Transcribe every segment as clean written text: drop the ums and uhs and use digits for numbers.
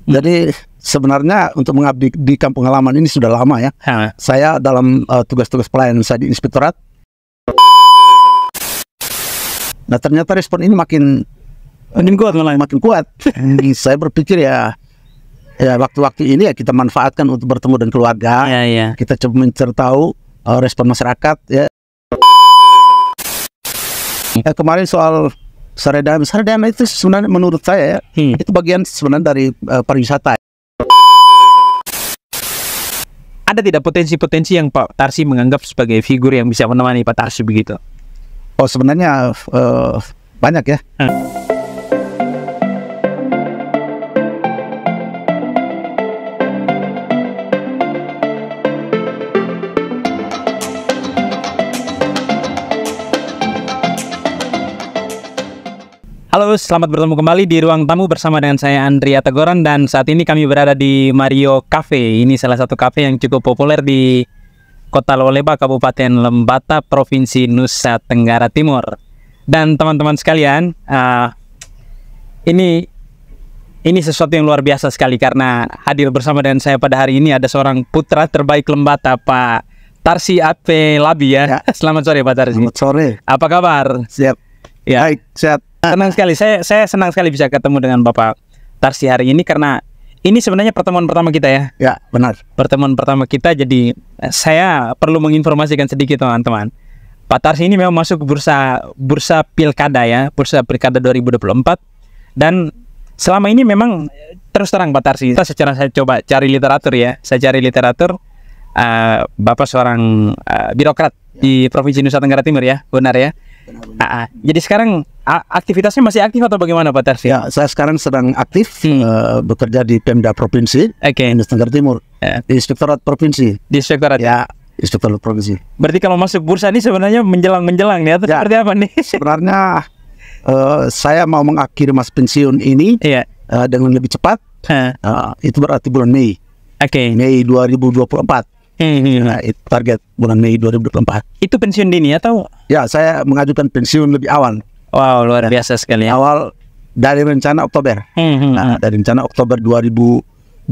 Jadi sebenarnya untuk mengabdi di kampung halaman ini sudah lama ya. Saya dalam tugas-tugas pelayanan saya di inspektorat. Nah ternyata respon ini makin kuat malah. Makin kuat. Saya berpikir ya waktu-waktu ini ya kita manfaatkan untuk bertemu dengan keluarga. Kita coba mencari tahu respon masyarakat ya. Kemarin soal Saredam itu sebenarnya menurut saya ya itu bagian sebenarnya dari pariwisata. Ada tidak potensi-potensi yang Pak Tarsi menganggap sebagai figur yang bisa menemani Pak Tarsi begitu? Oh sebenarnya banyak ya. Halo, selamat bertemu kembali di Ruang Tamu bersama dengan saya Andrea Tagoran, dan saat ini kami berada di Mario Cafe. Ini salah satu kafe yang cukup populer di Kota Loleba, Kabupaten Lembata, Provinsi Nusa Tenggara Timur. Dan teman-teman sekalian, ini sesuatu yang luar biasa sekali karena hadir bersama dengan saya pada hari ini ada seorang putra terbaik Lembata, Pak Tarsi Ape Labi ya. Selamat sore Pak Tarsi. Selamat sore. Apa kabar? Siap. Ya. Baik, sehat. Senang sekali, saya senang sekali bisa ketemu dengan Bapak Tarsi hari ini karena ini sebenarnya pertemuan pertama kita ya. Ya, benar. Pertemuan pertama kita, jadi saya perlu menginformasikan sedikit teman-teman. Pak Tarsi ini memang masuk bursa pilkada ya, bursa pilkada 2024, dan selama ini memang terus terang Pak Tarsi, secara saya coba cari literatur ya, Bapak seorang birokrat di Provinsi Nusa Tenggara Timur ya, benar ya? Jadi sekarang aktivitasnya masih aktif atau bagaimana Pak Tarsi? Ya, saya sekarang sedang aktif bekerja di Pemda Provinsi Nusa Tenggara Timur, di Inspektorat Provinsi. Di Inspektorat? Ya, Inspektorat Provinsi. Berarti kalau masuk bursa ini sebenarnya menjelang nih atau seperti apa nih? Sebenarnya saya mau mengakhiri masa pensiun ini dengan lebih cepat. Itu berarti bulan Mei. Mei 2024. Nah, itu target bulan Mei 2024. Itu pensiun dini atau? Ya, saya mengajukan pensiun lebih awal. Wow, luar biasa sekali ya. Awal dari rencana Oktober. Nah, dari rencana Oktober 2024.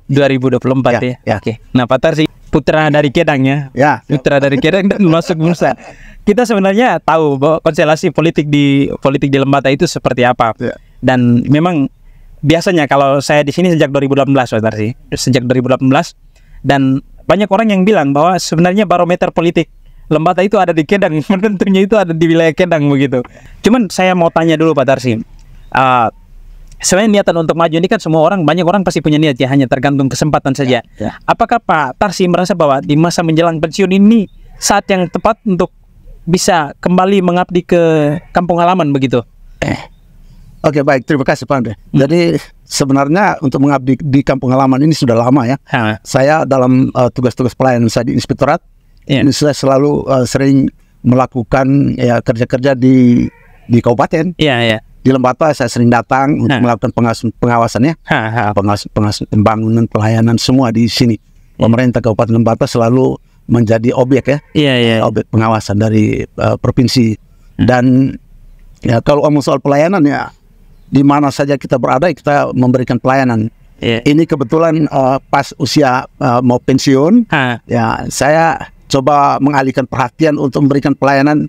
2024 ya. Oke. Nah, Pak Tarsi putra dari Kedang ya. Putra dari Kedang dan masuk bursa. Kita sebenarnya tahu bahwa konstelasi politik di Lembata itu seperti apa. Dan memang biasanya kalau saya di sini sejak 2018 Pak Tarsi. Sejak 2018. Dan banyak orang yang bilang bahwa sebenarnya barometer politik Lembata itu ada di Kedang, tentunya itu ada di wilayah Kedang begitu. Cuman saya mau tanya dulu Pak Tarsi, sebenarnya niatan untuk maju ini kan banyak orang pasti punya niat ya, hanya tergantung kesempatan saja. Apakah Pak Tarsi merasa bahwa di masa menjelang pensiun ini saat yang tepat untuk bisa kembali mengabdi ke kampung halaman begitu? Oke, baik, terima kasih Pak Andre. Jadi sebenarnya untuk mengabdi di kampung halaman ini sudah lama ya. Saya dalam tugas-tugas pelayanan saya di inspektorat, ini saya selalu sering melakukan kerja-kerja di kabupaten. Di Lembata saya sering datang untuk melakukan pengawasannya, pengawasan pembangunan, pelayanan semua di sini. Pemerintah Kabupaten Lembata selalu menjadi objek objek pengawasan dari provinsi. Dan ya kalau ngomong soal pelayanan ya, di mana saja kita berada kita memberikan pelayanan. Ini kebetulan pas usia mau pensiun, ya saya coba mengalihkan perhatian untuk memberikan pelayanan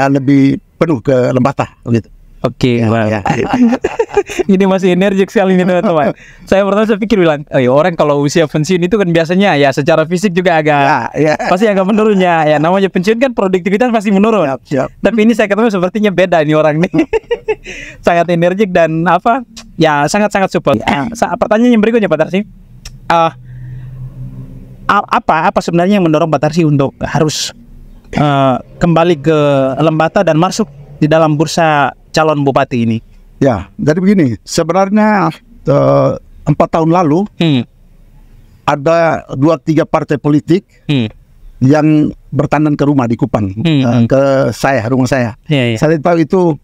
lebih penuh ke Lembata gitu. Oke, ini masih energik sekali ini teman-teman. Saya pikir bilang, orang kalau usia pensiun itu kan biasanya ya secara fisik juga agak pasti agak menurun ya. Namanya pensiun kan produktivitas pasti menurun. Tapi ini saya ketemu sepertinya beda ini orang nih. Sangat energik dan sangat-sangat support. Pertanyaan yang berikutnya Pak Tarsi, apa sebenarnya yang mendorong Pak Tarsi untuk harus kembali ke Lembata dan masuk di dalam bursa calon bupati ini? Ya, jadi begini, sebenarnya 4 tahun lalu ada 2-3 partai politik yang bertandang ke rumah di Kupang, ke rumah saya. Saya tahu itu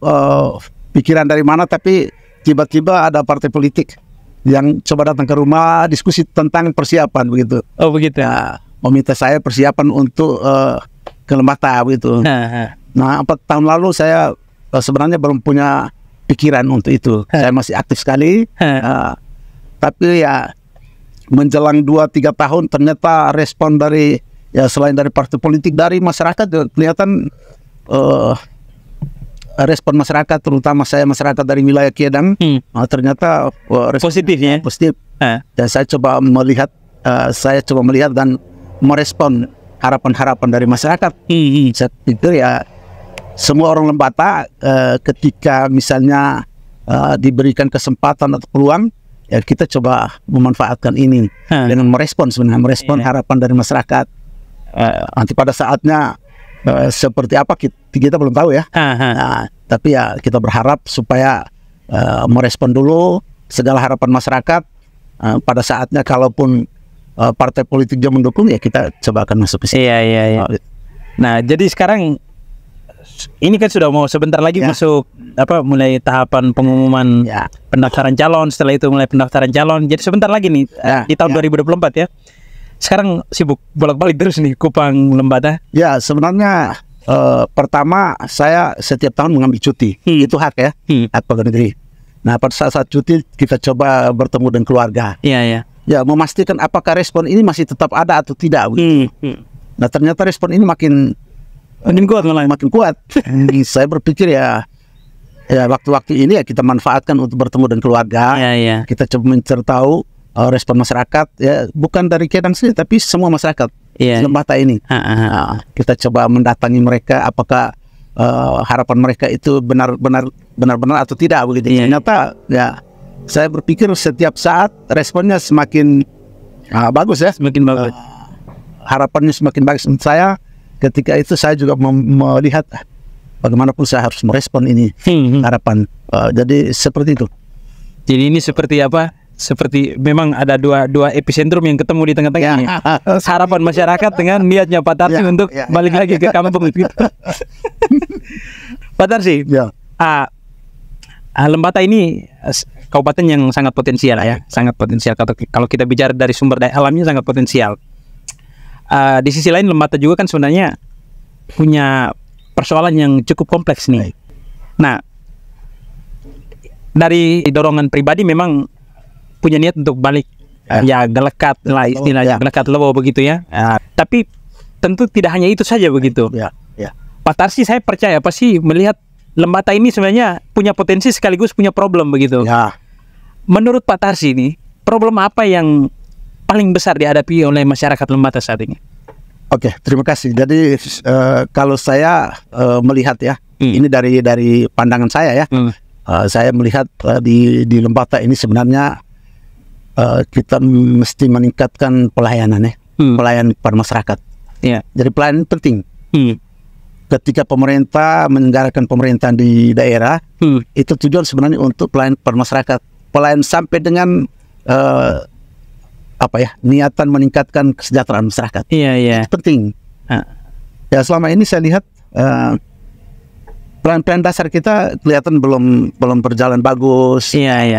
pikiran dari mana, tapi tiba-tiba ada partai politik yang coba datang ke rumah diskusi tentang persiapan begitu. Oh begitu. Ya, meminta saya persiapan untuk ke Lembata begitu. Nah, 4 tahun lalu saya sebenarnya belum punya pikiran untuk itu. Saya masih aktif sekali Tapi ya menjelang 2-3 tahun ternyata respon dari ya selain dari partai politik, dari masyarakat kelihatan respon masyarakat, terutama saya masyarakat dari wilayah Kiedang, ternyata positif ya. Positif. Dan saya coba melihat dan merespon harapan-harapan dari masyarakat. Saya pikir ya semua orang Lembata ketika misalnya diberikan kesempatan atau peluang, ya kita coba memanfaatkan ini dengan merespon harapan dari masyarakat. Nanti pada saatnya seperti apa kita belum tahu ya. Tapi ya kita berharap supaya merespon dulu segala harapan masyarakat. Pada saatnya kalaupun partai politik yang mendukung, ya kita coba akan masuk ke sini. Iya. Nah, jadi sekarang ini kan sudah mau sebentar lagi masuk mulai tahapan pengumuman pendaftaran calon. Setelah itu mulai pendaftaran calon. Jadi sebentar lagi nih di tahun 2024 ya. Sekarang sibuk bolak-balik terus nih Kupang Lembata. Ya, sebenarnya pertama saya setiap tahun mengambil cuti. Itu hak ya, hak pegawai negeri. Nah, pada saat cuti kita coba bertemu dengan keluarga. Iya. Ya, memastikan apakah respon ini masih tetap ada atau tidak. Nah, ternyata respon ini makin kuat. Saya berpikir ya waktu-waktu ini ya kita manfaatkan untuk bertemu dengan keluarga. Kita coba mencari tahu respon masyarakat, ya bukan dari Kiedang sendiri tapi semua masyarakat Lembata ini. Kita coba mendatangi mereka, apakah harapan mereka itu benar-benar atau tidak begitu. Ternyata ya saya berpikir setiap saat responnya semakin bagus ya, semakin bagus. Harapannya semakin bagus. Saya ketika itu saya juga melihat bagaimanapun saya harus merespon ini harapan. Jadi seperti itu. Jadi ini seperti apa? Seperti memang ada dua epicentrum yang ketemu di tengah-tengah. Harapan masyarakat dengan niatnya Pak Tarsi untuk balik lagi ke kampung. Pak Tarsi, Lembata ini kabupaten yang sangat potensial ya, sangat potensial. Kalau kita bicara dari sumber daya alamnya sangat potensial. Di sisi lain Lembata juga kan sebenarnya punya persoalan yang cukup kompleks nih. Nah, dari dorongan pribadi memang punya niat untuk balik ya gelekat lah istilahnya, gelekat lewo begitu ya. Tapi tentu tidak hanya itu saja begitu. Pak Tarsi saya percaya pasti melihat Lembata ini sebenarnya punya potensi sekaligus punya problem begitu. Menurut Pak Tarsi ini problem apa yang paling besar dihadapi oleh masyarakat Lembata saat ini? Oke, terima kasih. Jadi kalau saya melihat ya, ini dari pandangan saya ya, saya melihat di Lembata ini sebenarnya kita mesti meningkatkan pelayanan ya, pelayanan kepada masyarakat. Jadi pelayanan penting. Ketika pemerintah menyelenggarakan pemerintahan di daerah, itu tujuan sebenarnya untuk pelayanan kepada masyarakat, pelayanan sampai dengan niatan meningkatkan kesejahteraan masyarakat. Itu penting. Ya selama ini saya lihat plan-plan dasar kita kelihatan belum berjalan bagus.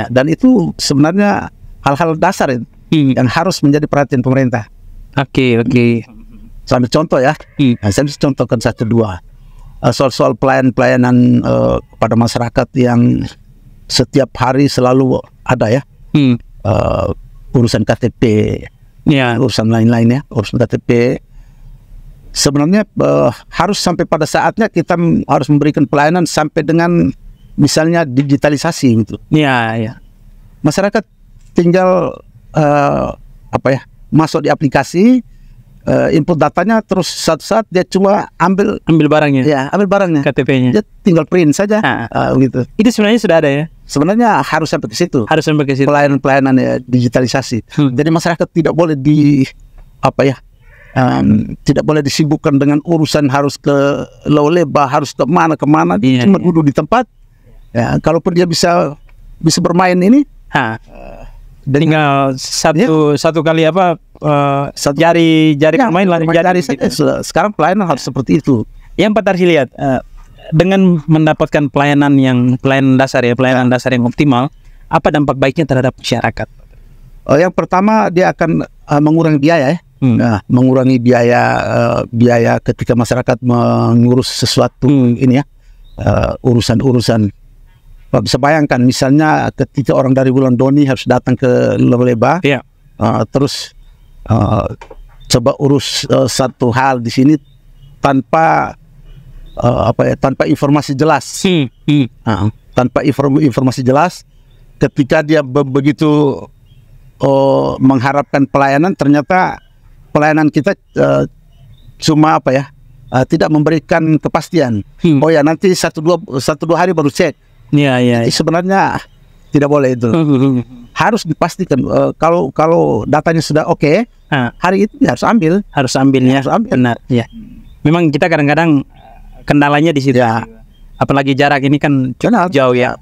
Dan itu sebenarnya hal-hal dasar yang harus menjadi perhatian pemerintah. Oke. Sambil contoh ya. Saya bisa contohkan satu dua soal pelayanan kepada masyarakat yang setiap hari selalu ada ya. Urusan KTP, urusan lain-lain ya, urusan KTP. Sebenarnya harus sampai pada saatnya kita harus memberikan pelayanan sampai dengan misalnya digitalisasi gitu. Masyarakat tinggal masuk di aplikasi, input datanya, terus satu saat dia cuma ambil barangnya. Ambil barangnya. KTP-nya. Dia tinggal print saja. Gitu. Itu sebenarnya sudah ada ya. Sebenarnya harus sampai ke situ. Pelayanan ya, digitalisasi. Jadi masyarakat tidak boleh tidak boleh disibukkan dengan urusan harus ke Loleba, harus ke mana. Cuma duduk di tempat. Ya, kalaupun dia bisa bermain ini, tinggal satu kali jari pemain lah. Sekarang pelayanan harus seperti itu. Yang Pak Tarsi lihat dengan mendapatkan pelayanan dasar yang optimal, apa dampak baiknya terhadap masyarakat? Yang pertama dia akan mengurangi biaya ya. Mengurangi biaya ketika masyarakat mengurus sesuatu ini ya, urusan Pak bisa bayangkan misalnya ketika orang dari Wulan Doni harus datang ke Leba, terus coba urus satu hal di sini tanpa tanpa informasi jelas, tanpa informasi jelas. Ketika dia begitu mengharapkan pelayanan, ternyata pelayanan kita cuma tidak memberikan kepastian. Oh ya, nanti satu dua hari baru cek. Sebenarnya tidak boleh itu. Harus dipastikan kalau datanya sudah oke, hari itu harus ambil. Harus ambilnya. Benar. Ya. Memang kita kadang-kadang kendalanya di situ. Apalagi jarak ini kan jauh ya.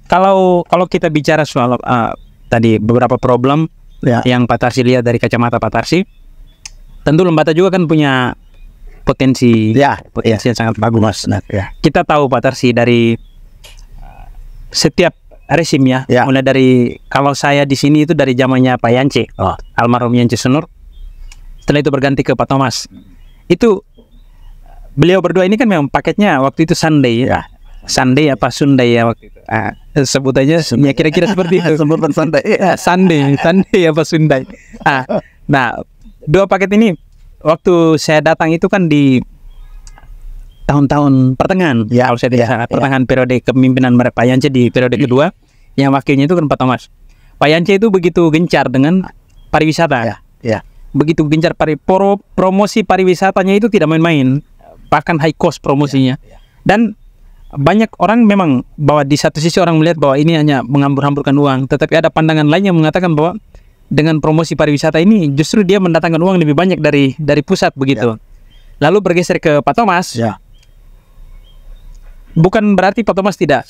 Kalau kita bicara soal tadi beberapa problem yang Pak Tarsi lihat dari kacamata Pak Tarsi, tentu Lembata juga kan punya potensi yang sangat bagus. Kita tahu Pak Tarsi dari setiap resim mulai dari kalau saya di sini itu dari zamannya Pak Yance, almarhum Yance Sunur. Setelah itu berganti ke Pak Thomas. Itu beliau berdua ini kan memang paketnya waktu itu Sunday Sunday apa Sunday waktu itu. Sebutannya kira-kira seperti itu. Sebutan Sunday. Sunday apa Sunday. Nah, dua paket ini waktu saya datang itu kan di tahun-tahun pertengahan, kalau saya tidak salah, pertengahan periode kepemimpinan Pak Yance di periode kedua, yang wakilnya itu kan Pak Thomas. Pak Yance itu begitu gencar dengan pariwisata, begitu gencar promosi pariwisatanya itu tidak main-main, bahkan high cost promosinya. Dan banyak orang memang bahwa di satu sisi orang melihat bahwa ini hanya menghambur-hamburkan uang, tetapi ada pandangan lain yang mengatakan bahwa dengan promosi pariwisata ini justru dia mendatangkan uang lebih banyak dari pusat begitu. Lalu bergeser ke Pak Thomas. Bukan berarti Pak Thomas tidak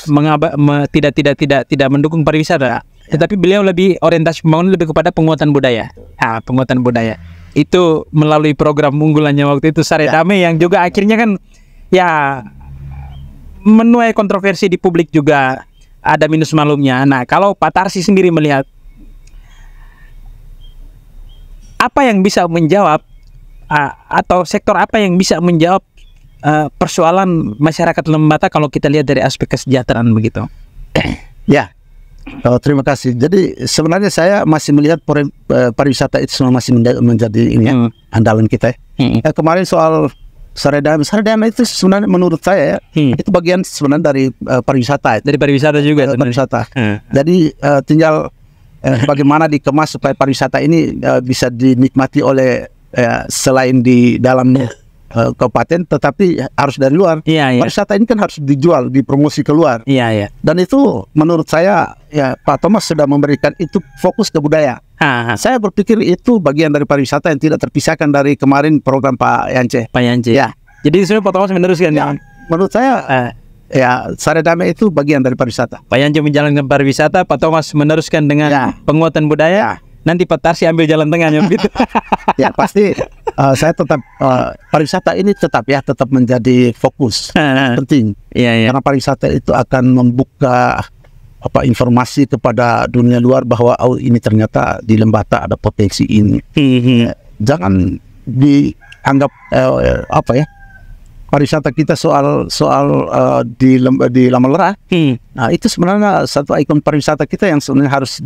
mendukung pariwisata, tetapi beliau lebih orientasi pembangunan lebih kepada penguatan budaya. Penguatan budaya itu melalui program unggulannya waktu itu Sare Damai yang juga akhirnya kan menuai kontroversi di publik, juga ada minus malumnya. Nah, kalau Pak Tarsi sendiri melihat apa yang bisa menjawab atau sektor apa yang bisa menjawab persoalan masyarakat Lembata kalau kita lihat dari aspek kesejahteraan begitu? Terima kasih. Jadi sebenarnya saya masih melihat pariwisata itu semua masih menjadi andalan kita. Kemarin soal Sare Damai itu sebenarnya menurut saya itu bagian sebenarnya dari pariwisata. Dari pariwisata juga. Pariwisata. Jadi tinggal bagaimana dikemas supaya pariwisata ini bisa dinikmati oleh selain di dalam kabupaten, tetapi harus dari luar. Pariwisata ini kan harus dijual, dipromosi keluar. Dan itu menurut saya Pak Thomas sudah memberikan itu fokus ke budaya. Saya berpikir itu bagian dari pariwisata yang tidak terpisahkan dari kemarin program Pak Yance. Jadi sebenarnya Pak Thomas meneruskan. Menurut saya Sare Damai itu bagian dari pariwisata. Pak Yance menjalankan pariwisata, Pak Thomas meneruskan dengan penguatan budaya. Nanti Pak Tarsi ambil jalan tengahnya begitu. Pasti saya tetap pariwisata ini tetap menjadi fokus penting. Karena pariwisata itu akan membuka informasi kepada dunia luar bahwa ini ternyata di Lembata ada potensi ini. Jangan dianggap pariwisata kita soal di Lamalera. Nah, itu sebenarnya satu ikon pariwisata kita yang sebenarnya harus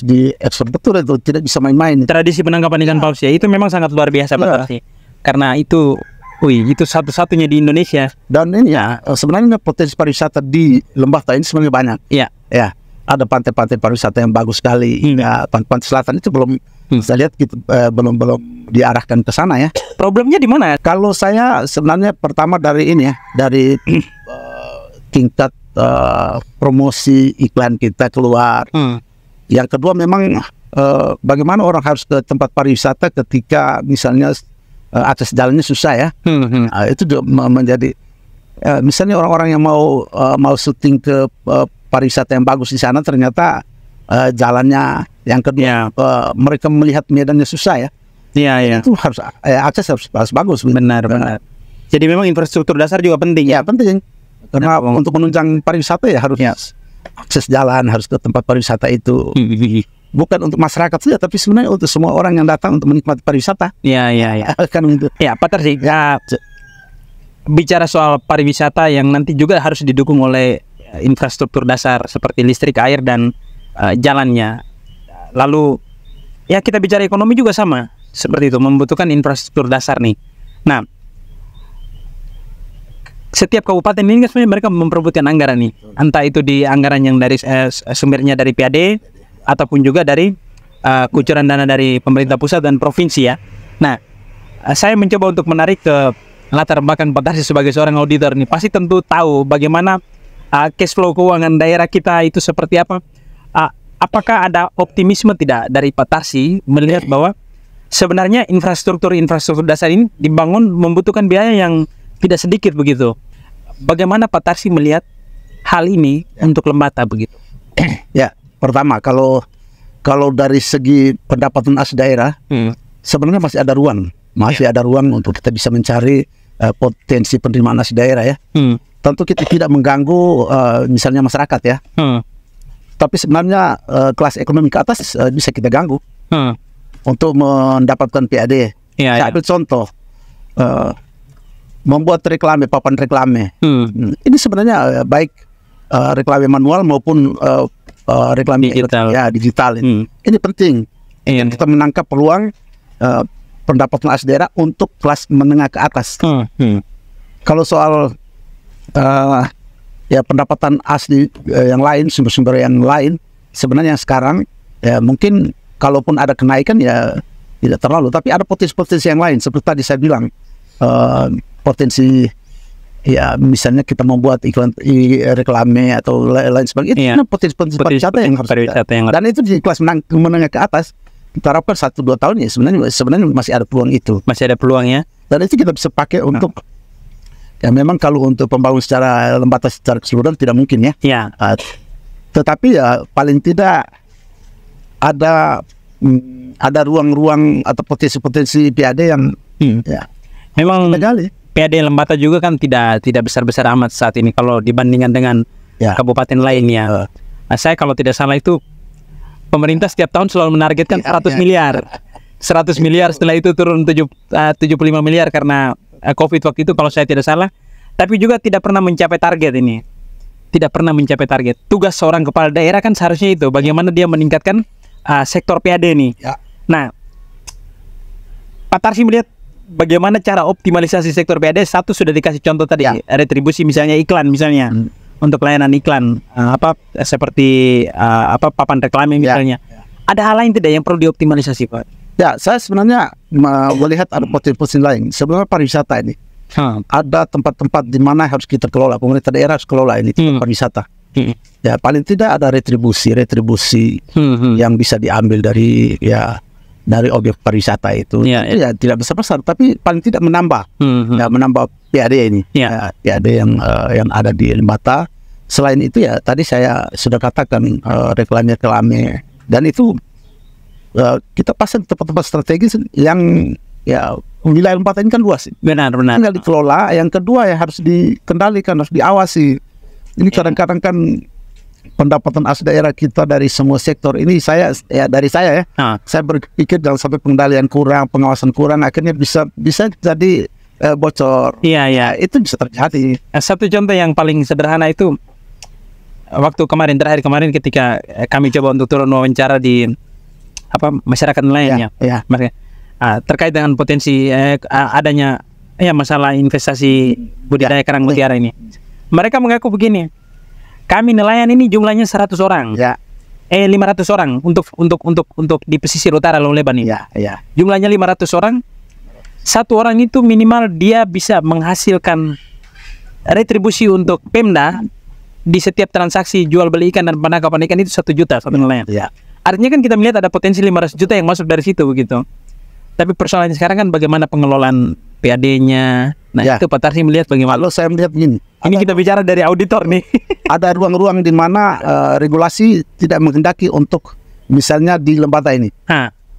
diekspor betul, itu tidak bisa main-main. Tradisi penangkapan ikan paus itu memang sangat luar biasa Pak. Karena itu satu-satunya di Indonesia. Dan ini sebenarnya potensi pariwisata di Lembata ini sebenarnya banyak. Ada pantai-pantai pariwisata yang bagus sekali. Pantai selatan itu belum saya lihat belum diarahkan ke sana ya. Problemnya di mana? Kalau saya sebenarnya pertama dari dari tingkat promosi iklan kita keluar. Yang kedua memang bagaimana orang harus ke tempat pariwisata ketika misalnya akses jalannya susah ya. Itu juga menjadi misalnya orang-orang yang mau syuting ke pariwisata yang bagus di sana, ternyata jalannya, yang kedua mereka melihat medannya susah ya. Itu harus akses harus bagus. Benar. Jadi memang infrastruktur dasar juga penting. Penting. Karena untuk menunjang pariwisata harus akses jalan, harus ke tempat pariwisata itu. Bukan untuk masyarakat saja, tapi sebenarnya untuk semua orang yang datang untuk menikmati pariwisata. Kan itu. Pak Tarsi, bicara soal pariwisata yang nanti juga harus didukung oleh infrastruktur dasar seperti listrik, air, dan jalannya. Lalu ya kita bicara ekonomi juga sama seperti itu, membutuhkan infrastruktur dasar nih. Nah, setiap kabupaten ini sebenarnya mereka memperebutkan anggaran nih, entah itu di anggaran yang dari sumbernya dari PAD ataupun juga dari kucuran dana dari pemerintah pusat dan provinsi ya. Nah, saya mencoba untuk menarik ke latar belakang Pak Tarsi sebagai seorang auditor nih, pasti tentu tahu bagaimana cash flow keuangan daerah kita itu seperti apa. Apakah ada optimisme tidak dari Pak Tarsi melihat bahwa sebenarnya infrastruktur dasar ini dibangun membutuhkan biaya yang tidak sedikit begitu. Bagaimana Pak Tarsi melihat hal ini untuk Lembata begitu? Ya, pertama kalau dari segi pendapatan asli daerah, sebenarnya masih ada ruang, untuk kita bisa mencari potensi penerimaan asli daerah ya. Tentu kita tidak mengganggu misalnya masyarakat ya. Tapi sebenarnya kelas ekonomi ke atas bisa kita ganggu untuk mendapatkan PAD. Saya ambil contoh, membuat reklame, papan reklame. Ini sebenarnya baik reklame manual maupun reklame digital. Ini penting. Kita menangkap peluang pendapatan asli daerah untuk kelas menengah ke atas. Kalau soal ya pendapatan asli yang lain, sumber-sumber yang lain, sebenarnya sekarang ya mungkin kalaupun ada kenaikan ya tidak terlalu, tapi ada potensi-potensi yang lain seperti tadi saya bilang, potensi ya misalnya kita membuat iklan reklame atau lain sebagainya. Itu potensi pariwisata yang harus dan itu di kelas menengah ke atas kita harapkan 1-2 tahun ya sebenarnya masih ada peluang itu. Masih ada peluangnya. Dan itu kita bisa pakai untuk ya memang kalau untuk pembangun secara Lembata secara keseluruhan tidak mungkin ya. Tetapi ya paling tidak ada ruang-ruang atau potensi-potensi PAD yang ya memang PAD Lembata juga kan tidak besar-besar amat saat ini kalau dibandingkan dengan kabupaten lainnya. Saya kalau tidak salah itu pemerintah setiap tahun selalu menargetkan 100 miliar. 100 miliar, setelah itu turun 75 miliar karena COVID waktu itu kalau saya tidak salah. Tapi juga tidak pernah mencapai target ini. Tidak pernah mencapai target. Tugas seorang kepala daerah kan seharusnya itu bagaimana dia meningkatkan sektor PAD ini. Nah, Pak Tarsi melihat bagaimana cara optimalisasi sektor PAD. Satu sudah dikasih contoh tadi, retribusi misalnya iklan misalnya. Untuk layanan iklan seperti papan reklame misalnya. Ada hal lain tidak yang perlu dioptimalisasi, Pak? Ya, saya sebenarnya melihat ada potensi lain. Sebenarnya pariwisata ini ada tempat-tempat di mana harus kita kelola. Pemerintah daerah harus kelola ini tempat pariwisata. Ya, paling tidak ada retribusi yang bisa diambil dari objek pariwisata itu. Ya tidak besar-besar, tapi paling tidak menambah PAD ini. PAD yang ada di Lembata. Selain itu ya tadi saya sudah katakan reklame dan itu kita pasang tempat-tempat strategis yang wilayah Lembata ini kan luas. Benar. Tinggal dikelola. Yang kedua ya harus dikendalikan, harus diawasi. Ini kadang-kadang kan pendapatan asli daerah kita dari semua sektor ini saya berpikir jangan sampai pengendalian kurang, pengawasan kurang, akhirnya bisa jadi bocor. Itu bisa terjadi. Satu contoh yang paling sederhana itu waktu terakhir kemarin ketika kami coba untuk turun wawancara di masyarakat nelayannya, terkait dengan potensi adanya masalah investasi budidaya kerang mutiara ini. Mereka mengaku begini, kami nelayan ini jumlahnya 100 orang, 500 orang untuk di pesisir utara Laut Leban ini. Jumlahnya 500 orang. Satu orang itu minimal dia bisa menghasilkan retribusi untuk Pemda di setiap transaksi jual beli ikan dan penangkapan ikan itu 1 juta satu nelayan. Artinya kan kita melihat ada potensi 500 juta yang masuk dari situ begitu. Tapi persoalannya sekarang kan bagaimana pengelolaan PAD-nya. Nah itu Pak Tarsi melihat bagaimana? Kalau saya melihat begini, ini kita bicara dari auditor nih. Ada ruang-ruang di mana regulasi tidak menghendaki untuk misalnya di Lembata ini.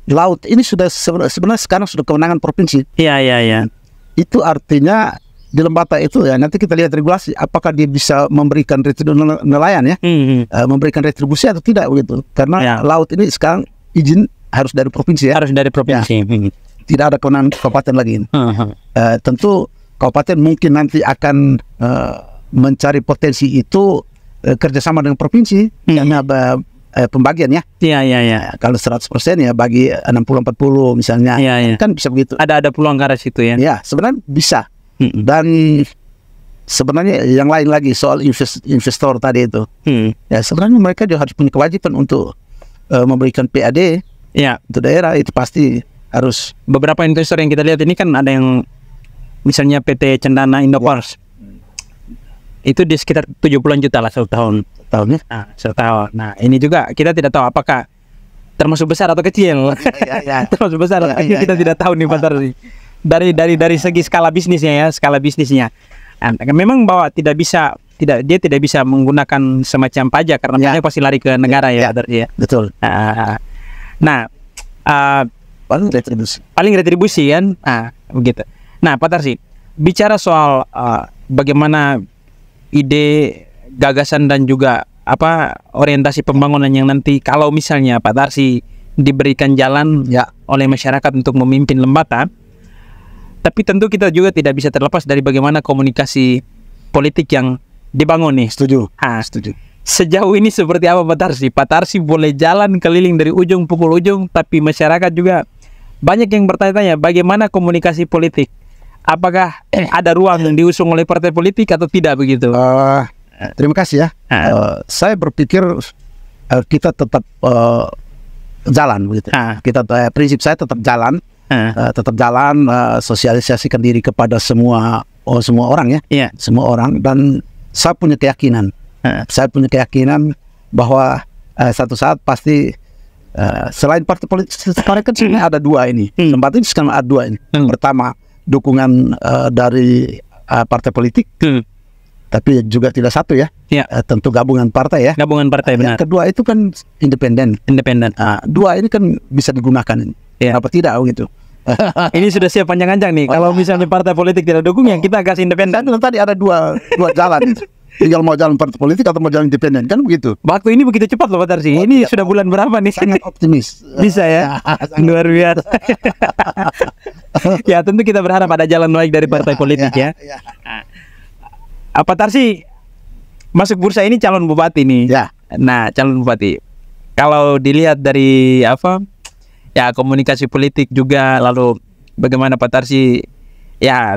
Laut ini sudah sebenarnya sekarang sudah kewenangan provinsi. Itu artinya di Lembata itu ya nanti kita lihat regulasi apakah dia bisa memberikan nelayan memberikan retribusi atau tidak begitu. Karena laut ini sekarang izin harus dari provinsi Harus dari provinsi. Tidak ada kewenangan kabupaten lagi. Tentu kabupaten mungkin nanti akan mencari potensi itu kerjasama dengan provinsi karena pembagian ya. Iya. Kalau 100% ya bagi 60-40 misalnya, kan bisa begitu. Ada peluang ke arah situ ya. Ya, sebenarnya bisa. Dan sebenarnya yang lain lagi soal investor tadi itu. Ya sebenarnya mereka juga harus punya kewajiban untuk memberikan PAD untuk daerah, itu pasti harus. Beberapa investor yang kita lihat ini kan ada yang misalnya PT Cendana Indopars. Itu di sekitar 70-an juta lah setahun. Tahunnya? Setahun. Nah, ini juga kita tidak tahu apakah termasuk besar atau kecil. Termasuk besar atau kecil kita tidak tahu nih Pak Tarsi. Dari segi skala bisnisnya. Memang bahwa dia tidak bisa menggunakan semacam pajak karena pajak pasti lari ke negara ya. Betul. Nah, paling retribusi kan. Begitu. Nah, Pak Tarsi, bicara soal bagaimana ide, gagasan dan juga orientasi pembangunan yang nanti kalau misalnya Pak Tarsi diberikan jalan oleh masyarakat untuk memimpin Lembata, tapi tentu kita juga tidak bisa terlepas dari bagaimana komunikasi politik yang dibangun nih. Setuju. Sejauh ini seperti apa Pak Tarsi? Pak Tarsi boleh jalan keliling dari ujung pukul ujung, tapi masyarakat juga banyak yang bertanya-tanya bagaimana komunikasi politik. Apakah ada ruang yang diusung oleh partai politik atau tidak begitu? Terima kasih ya. Saya berpikir kita tetap jalan begitu. Prinsip saya tetap jalan, sosialisasikan diri kepada semua orang ya, semua orang. Dan saya punya keyakinan, bahwa satu saat pasti selain partai politik sekarang kan sebenarnya ada dua ini. Tempat ini sekarang ada dua ini. Pertama, dukungan dari partai politik, tapi juga tidak satu ya. Tentu gabungan partai ya. Gabungan partai benar. Yang kedua itu kan independen. Dua ini kan bisa digunakan. Kenapa tidak gitu? Ini sudah siap panjang-panjang nih. Kalau misalnya partai politik tidak dukung, yang kita kasih independen. Tadi ada dua jalan. Tinggal mau jalan partai politik atau mau jalan independen, kan begitu. Waktu ini begitu cepat loh Pak Tarsi. Ini sudah bulan berapa nih? Sangat optimis. Bisa ya. Luar biasa. Ya tentu kita berharap ada jalan baik dari partai politik ya. Pak Tarsi masuk bursa ini calon bupati nih. Nah, calon bupati. Kalau dilihat dari komunikasi politik juga, lalu bagaimana Pak Tarsi,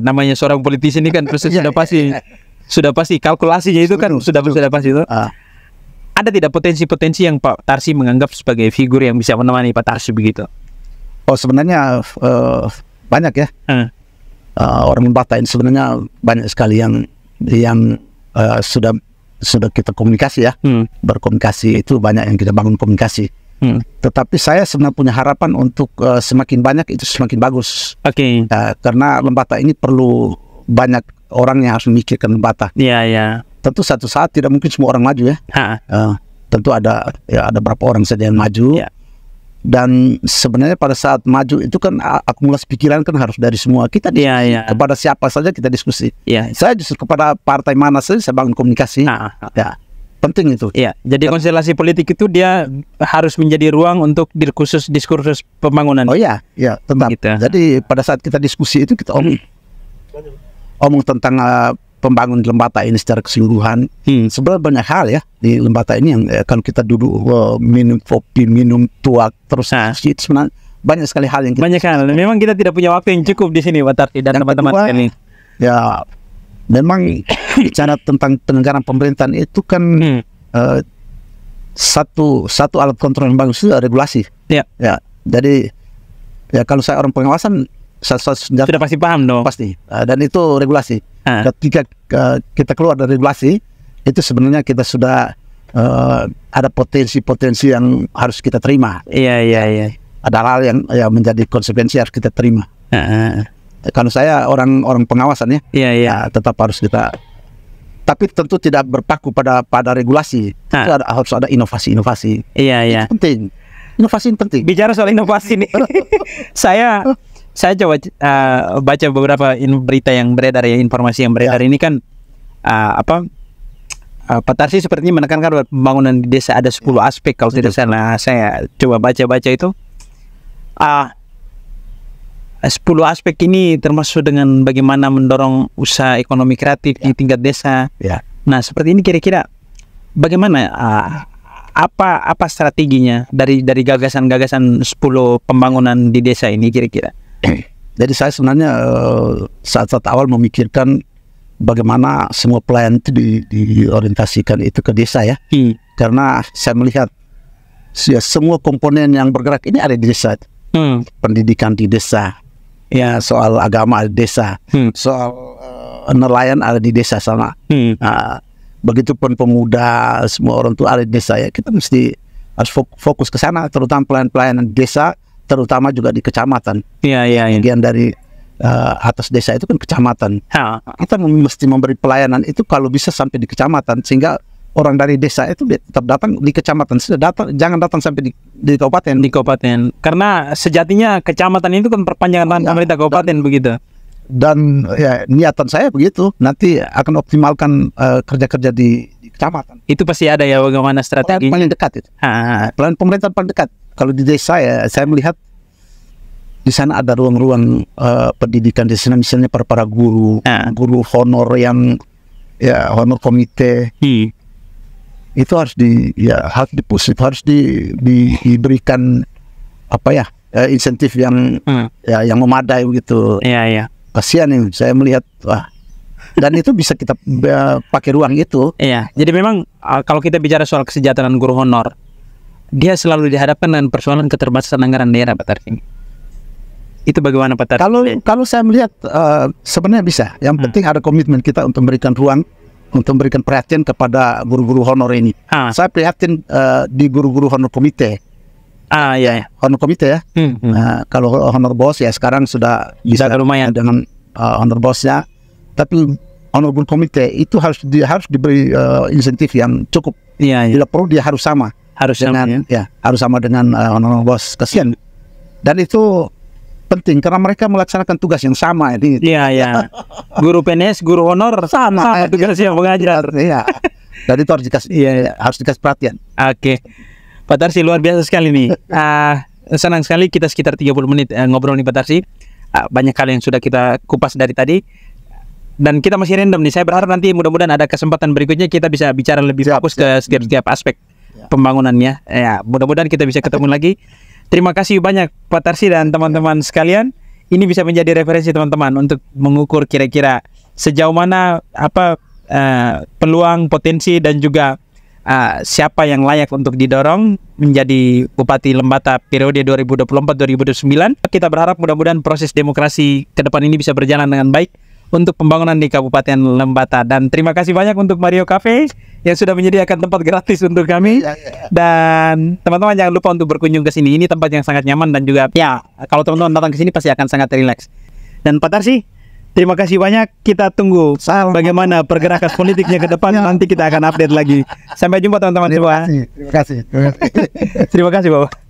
namanya seorang politisi ini kan sudah pasti kalkulasinya itu kan sudah pasti itu. Ada tidak potensi-potensi yang Pak Tarsi menganggap sebagai figur yang bisa menemani Pak Tarsi begitu? Sebenarnya banyak ya. Orang Lembata ini sebenarnya banyak sekali yang sudah kita komunikasi ya. Berkomunikasi itu banyak yang kita bangun komunikasi. Tetapi saya sebenarnya punya harapan untuk semakin banyak itu semakin bagus. Karena Lembata ini perlu banyak orang yang harus memikirkan Lembata. Tentu satu saat tidak mungkin semua orang maju ya. Tentu ada berapa orang saja yang maju. Dan sebenarnya pada saat maju itu kan akumulasi pikiran kan harus dari semua kita. Kepada siapa saja kita diskusi. Saya justru kepada partai mana saja saya bangun komunikasi. Penting itu. Jadi konstelasi politik itu dia harus menjadi ruang untuk diskursus pembangunan. Tetap. Gitu. Jadi pada saat kita diskusi itu kita omong tentang pembangunan Lembata ini secara keseluruhan. Sebenarnya banyak hal ya di Lembata ini yang kalau kita duduk minum kopi, minum tuak terus itu sebenarnya banyak sekali hal yang memang kita tidak punya waktu yang cukup di sini Pak Tarsi dan teman-teman ini. Ya memang bicara tentang penyelenggaraan pemerintahan itu kan satu alat kontrol yang bagus itu regulasi. Jadi kalau saya orang pengawasan sudah pasti paham dong. Pasti. Dan itu regulasi. Ketika kita keluar dari regulasi, itu sebenarnya kita sudah ada potensi-potensi yang harus kita terima. Ada hal yang menjadi konsekuensi harus kita terima. Kalau saya orang pengawasan ya, tetap harus kita. Tapi tentu tidak berpaku pada regulasi. Harus ada inovasi-inovasi. Itu penting. Inovasi ini penting. Bicara soal inovasi nih, saya coba baca beberapa berita yang beredar ya, informasi yang beredar ini kan Pak Tarsi sepertinya menekankan bahwa pembangunan di desa ada 10 aspek kalau tidak salah. Saya coba baca-baca itu 10 aspek ini termasuk dengan bagaimana mendorong usaha ekonomi kreatif di tingkat desa. Nah, seperti ini kira-kira bagaimana apa strateginya dari gagasan-gagasan 10 pembangunan di desa ini kira-kira? Jadi saya sebenarnya saat awal memikirkan bagaimana semua pelayan itu diorientasikan itu ke desa ya. Karena saya melihat semua komponen yang bergerak ini ada di desa. Pendidikan di desa, ya soal agama ada di desa, soal nelayan ada di desa sama. Begitupun pemuda, semua orang tua ada di desa ya. Kita mesti harus fokus ke sana, terutama pelayanan desa, terutama juga di kecamatan. Bagian dari atas desa itu kan kecamatan. Kita mesti memberi pelayanan itu kalau bisa sampai di kecamatan, sehingga orang dari desa itu tetap datang di kecamatan. Jangan datang sampai di kabupaten. Di kabupaten. Karena sejatinya kecamatan itu kan perpanjangan tangan pemerintah kabupaten begitu. Dan ya niatan saya begitu, nanti akan optimalkan kerja-kerja di kecamatan. Itu pasti ada ya bagaimana strategi paling dekat itu. Pelan pemerintah paling dekat. Kalau di desa ya saya melihat di sana ada ruang-ruang pendidikan di sana, misalnya para guru, guru honor yang ya honor komite. Itu harus harus diberikan apa ya insentif yang yang memadai begitu. Kasihan nih saya melihat, dan itu bisa kita pakai ruang itu. Jadi memang kalau kita bicara soal kesejahteraan guru honor, dia selalu dihadapkan dengan persoalan keterbatasan anggaran daerah, Pak Tarsi. Itu bagaimana Pak Tarsi? Kalau saya melihat sebenarnya bisa. Yang penting ada komitmen kita untuk memberikan ruang, untuk memberikan perhatian kepada guru-guru honor ini. Saya prihatin di guru-guru honor komite. Honor komite ya. Kalau honor bos ya sekarang sudah bisa lumayan dengan honor bosnya. Tapi honor guru komite itu harus diberi insentif yang cukup. Bila perlu dia harus sama. Harus sama dengan honor bos. Kasihan. Dan itu penting karena mereka melaksanakan tugas yang sama. Guru PNS, guru honor sama tugasnya mengajar. Dan itu harus dikasih perhatian. Pak Tarsi luar biasa sekali nih. Senang sekali kita sekitar 30 menit ngobrol nih Pak Tarsi. Banyak hal yang sudah kita kupas dari tadi. Dan kita masih random nih. Saya berharap nanti mudah-mudahan ada kesempatan berikutnya kita bisa bicara lebih fokus ke setiap aspek pembangunannya. Mudah-mudahan kita bisa ketemu lagi. Terima kasih banyak Pak Tarsi dan teman-teman sekalian. Ini bisa menjadi referensi teman-teman untuk mengukur kira-kira sejauh mana peluang, potensi dan juga siapa yang layak untuk didorong menjadi Bupati Lembata periode 2024-2029. Kita berharap mudah-mudahan proses demokrasi ke depan ini bisa berjalan dengan baik untuk pembangunan di Kabupaten Lembata. Dan terima kasih banyak untuk Mario Cafe yang sudah menyediakan tempat gratis untuk kami. Dan teman-teman jangan lupa untuk berkunjung ke sini. Ini tempat yang sangat nyaman dan juga kalau teman-teman datang ke sini pasti akan sangat rileks. Dan Pak Tarsi, terima kasih banyak. Kita tunggu bagaimana pergerakan politiknya ke depan. Nanti kita akan update lagi. Sampai jumpa teman-teman semua. Terima kasih. Terima kasih Bapak.